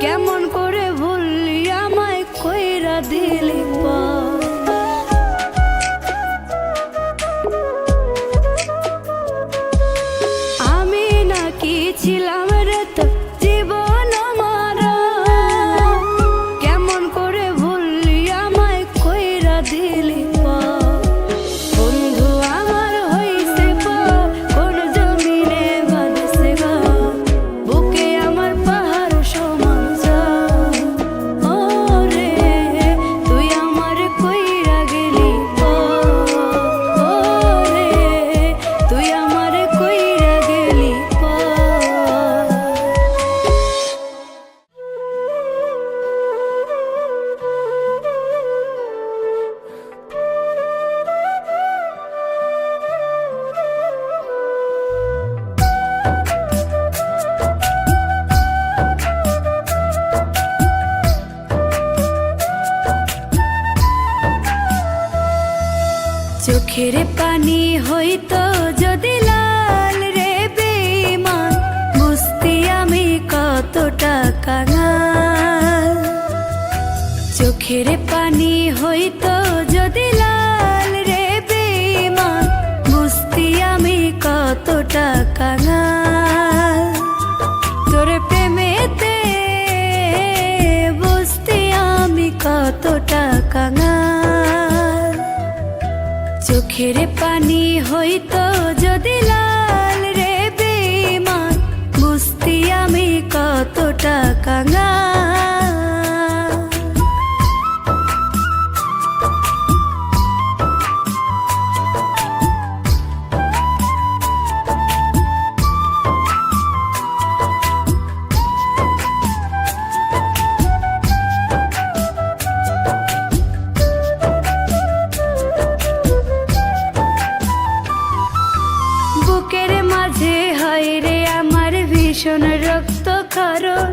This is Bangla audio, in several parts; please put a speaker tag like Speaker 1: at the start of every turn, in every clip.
Speaker 1: কেমন করে ভুললি আমায় কইরা দিলি আমি নাকি ছিলাম রে তো জীবন মারা কেমন করে ভুললি আমায় কইরা দিলি বন্ধু আমার হইছে কোন জমিনে বাঁধছে গা বুকে আমার পাহাড় সমান ও রে তুই আমার কইরা গেলি ও রে তুই আমার কইরা গেলি চোখের পানি হইতো যদি লাল রে বেঈমান বুঝতি আমি কতটা কাঙাল চোখের পানি হইতো যদি লাল রে বেঈমান বুঝতি আমি কতটা কাঙাল তোর প্রেমেতে বুঝতি আমি কতটা কাঙাল চোখের পানি হইতো যদি লাল রে বেঈমান বুঝতি আমি কতটা কাঙাল বুকের মাঝে হয় রে আমার ভীষণ রক্ত কারণ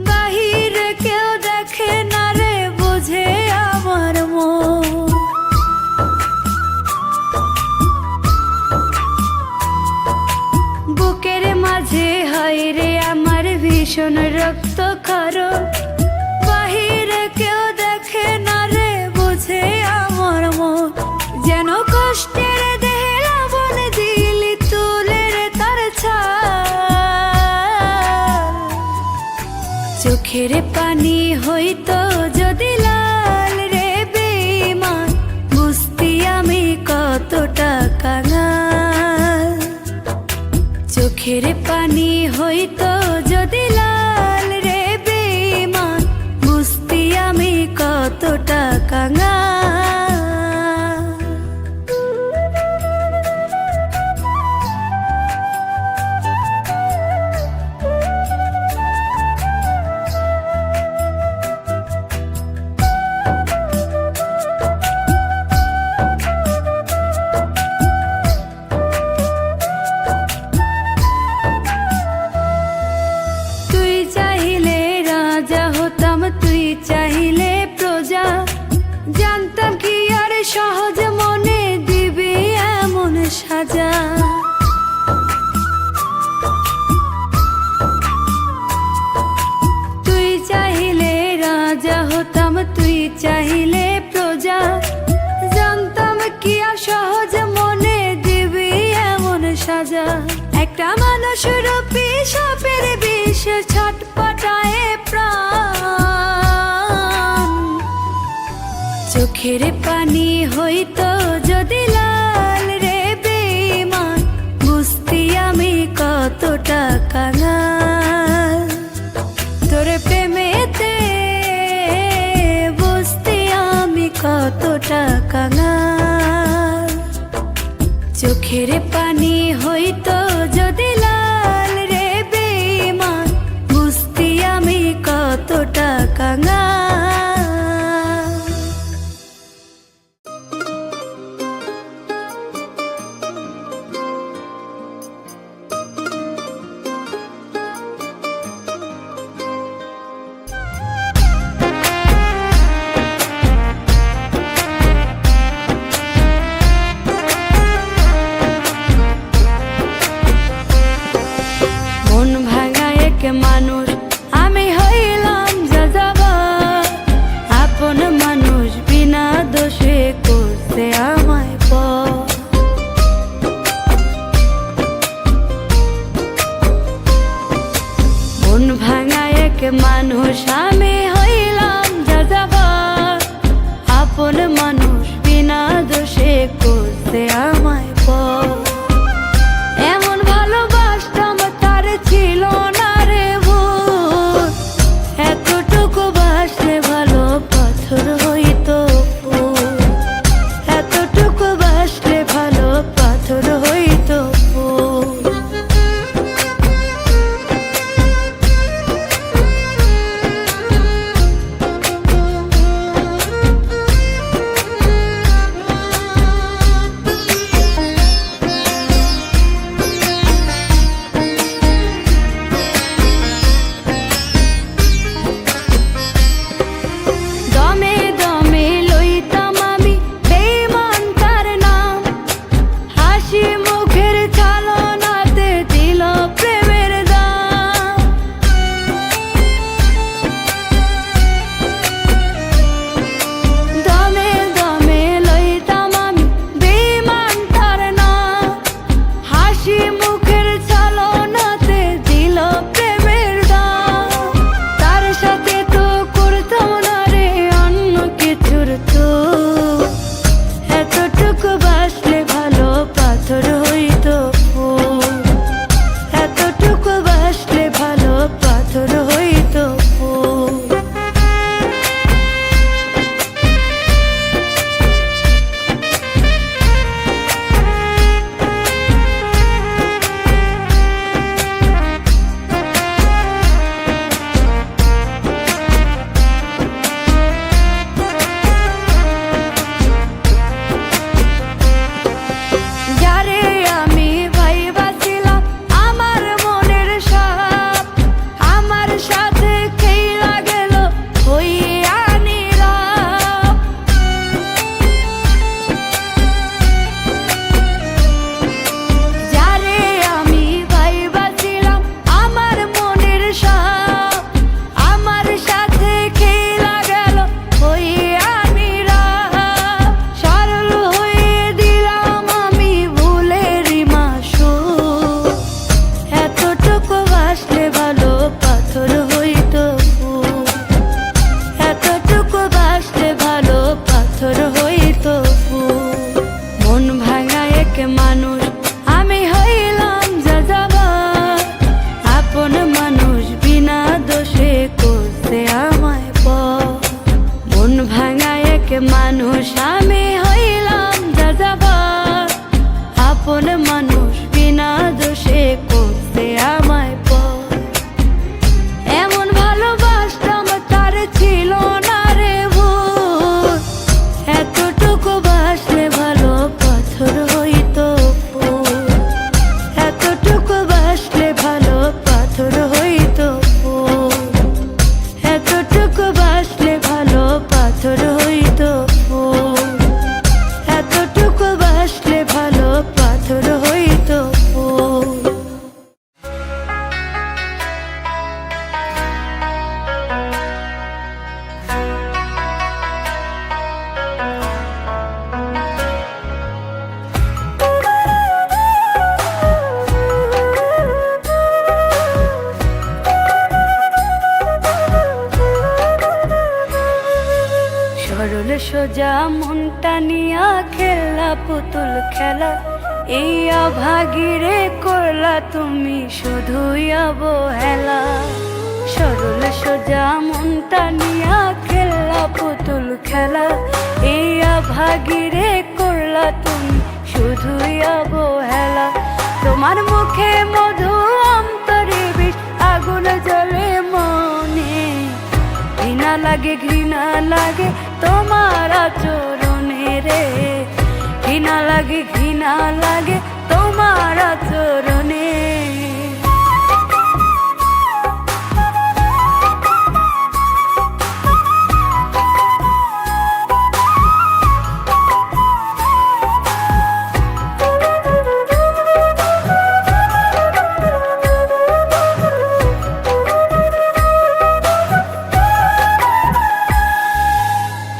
Speaker 1: বাহিরে কেউ দেখে না রে বুঝে আমার মন বুকের মাঝে হয় রে আমার ভীষণ রক্ত কারণ বাহিরে কেউ দেখে না রে বুঝে আমার মন যেন কষ্টের দেহে রাবণ দিলি তুলে রে তার ছাল চোখের পানি হইতো যদি লাল রে বেঈমান বুঝতি আমি কতটা কাঙাল চোখের পানি হইতো যদি লাল রে বেঈমান বুঝতি আমি কতটা কাঙাল তুই চাইলে রাজা হতাম তুই চাইলে প্রজা জানতাম কি আর সহজ মনে দিবি এমন সাজা তুই চাইলে রাজা হতাম তুই চাইলে প্রজা জানতাম কি আর সহজ মনে দিবি এমন সাজা একটা মানুষ রূপী সাপের বিষ ছটপটায় প্রাণ চোখের পানি হইতো যদি লাল রে বেঈমান বুঝতি আমি কতটা কাঙাল তোর প্রেমেতে বুঝতি আমি কতটা কাঙাল চোখের পানি হইতো যদি লাল রে বেঈমান বুঝতি আমি কতটা কাঙাল মানুষ আমি হইলাম যাযাবর, আপন মানুষ বিনা দোষে করতে আমায় পর। এমন ভালোবাসতাম তার ছিল না রে ভুল, এতটুকু বাসলে ভালো পাথর হইতো ফুল, এতটুকু বাসলে ভালো পাথর হইতো ফুল। মানুষ আমি হইলাম যাযাবর, আপন মানুষ বিনা দোষে করতে আমায় পর। মন ভাঙা এক মানুষ আমি হইলাম যাযাবর, আপন মানুষ বিনা দোষে করতে আমায় পর। এমন ভালোবাসতাম তার ছিল না রে ভুল, এতটুকু বাসলে ভালো পাথর হইতো ফুল, এতটুকু বাসলে ভালো পাথর হইতো ফুল, এতটুকু বাসলে ভালো পাথর হইতো ফুল, এতটুকু বাসলে ভালো পাথর হইতো ফুল। সরল সোজা মনটা নিয়া খেলা পুতুল খেলা, এই অভাগীরে করলা তুমি শুধুই অবহেলা। সরল সোজা মনটা নিয়া খেলা পুতুল খেলা, এই অভাগীরে করলা তুমি শুধুই অবহেলা। তোমার মুখে মধু অন্তরে বিষ, আগুন জ্বলে মনে, ঘৃণা লাগে ঘৃণা লাগে তোমার আচরণে রে, ঘৃণা লাগে ঘৃণা লাগে তোমার আচরণে।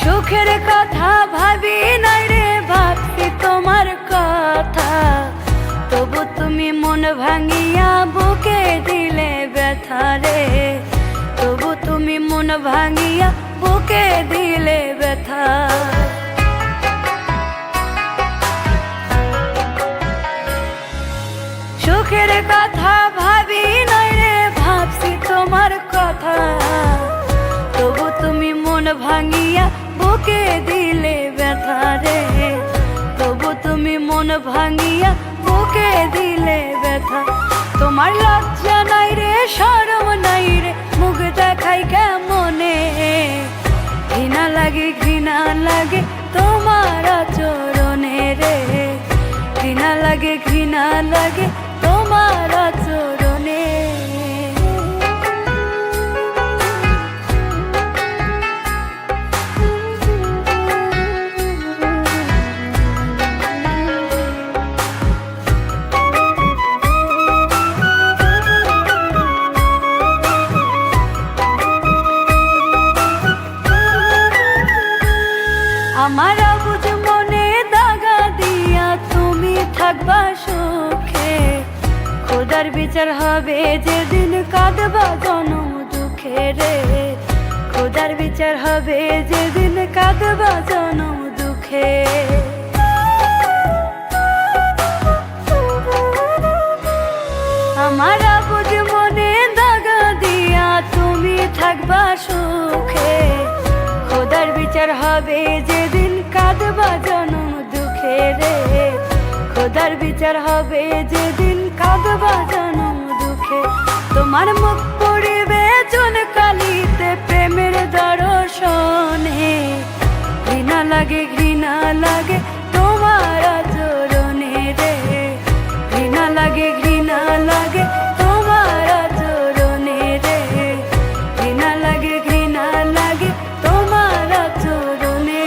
Speaker 1: সুখের কথা ভাবি নাই রে, ভাবছি তোমার কথা, তবু তুমি মন ভাঙিয়া বুকে দিলে ব্যথা রে, তবু ভাঙিয়া বুকে দিলে ব্যথা। সুখের কথা ভাবি নাই রে, ভাবছি তোমার কথা, তবু তুমি মন ভাঙিয়া বুকে দিলে ব্যথা রে, তবু তুমি মন ভাঙিয়া বুকে দিলে ব্যথা। তোমার লজ্জা নাই রে, শরম নাই রে, মুখ দেখাই কেমনে, ঘৃণা লাগে ঘৃণা লাগে তোমার আচরণে রে, ঘৃণা লাগে ঘৃণা লাগে তোমার আচরণে। আমার অবুঝ মনে দাগা দিয়া তুমি থাকবা সুখে, খোদার বিচার হবে যেদিন কাঁদবা জনম দুঃখে রে, খোদার বিচার হবে যেদিন কাঁদবা জনম দুঃখে। আমার অবুঝ মনে দাগা দিয়া তুমি থাকবা সুখে, খোদার বিচার হবে যেদিন কাঁদবা জনম দুঃখে রে, খোদার বিচার হবে যেদিন কাঁদবা জনম দুঃখে। তোমার মুখ পড়িবে চুন কালিতে প্রেমের দর্শনে, ঘৃণা লাগে ঘৃণা লাগে তোমার আচরণে রে, ঘৃণা লাগে ঘৃণা লাগে তোমার আচরণে রে, ঘৃণা লাগে ঘৃণা লাগে তোমার আচরণে।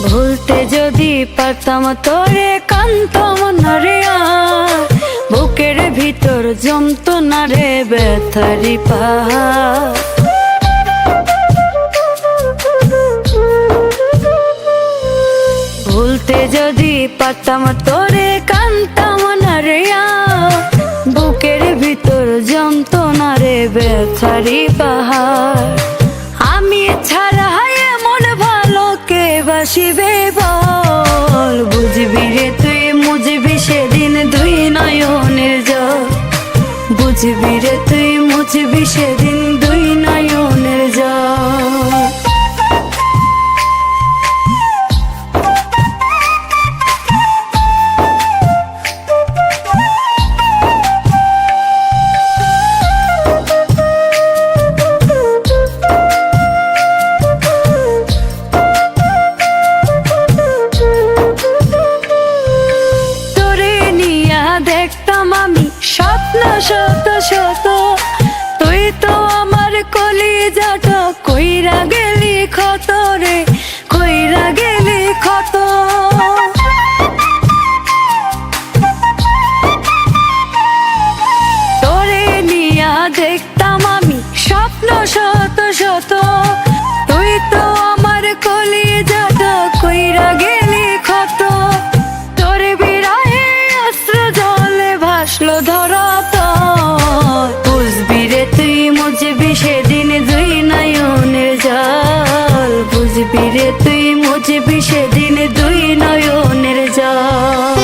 Speaker 1: ভুলতে যদি পারতাম তোরে কান্তম না রে, বুকের ভিতর জমতো না রে ব্যথারি পাহাড়। ভুলতে যদি পারতাম তোরে কান্তম না রে, বুকের ভিতর জমতো না রে ব্যথারি পাহাড়। আমি ছাড়া এমন ভালো কে বাসিবে বল, বুঝবি রে তুই মুঝবি সেদিন দুই নয়নের জল, বুঝবি রে তুই মুঝবি সেদিন দুই নয়নের জল। শত শত তুই তো আমার কলিজাটা কইরা গেলি ক্ষত রে, কইরা গেলি ক্ষত। তোরে নিয়া দেখতাম আমি স্বপ্ন শত শত, তুই তো আমার কলিজাটা কইরা গেলি ক্ষত। তোরে বিরাহে অস্ত্র জলে ভাসলো ধরা, বুঝবি রে তুই মুঝবি সেদিন দুই নয়নের জল, বুঝবি রে তুই মুঝবি সেদিন দুই নয়নের জল।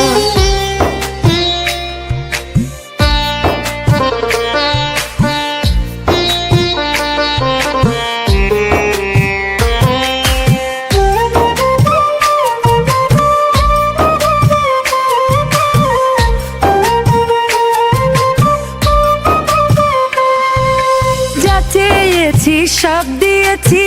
Speaker 1: সব দিয়েছি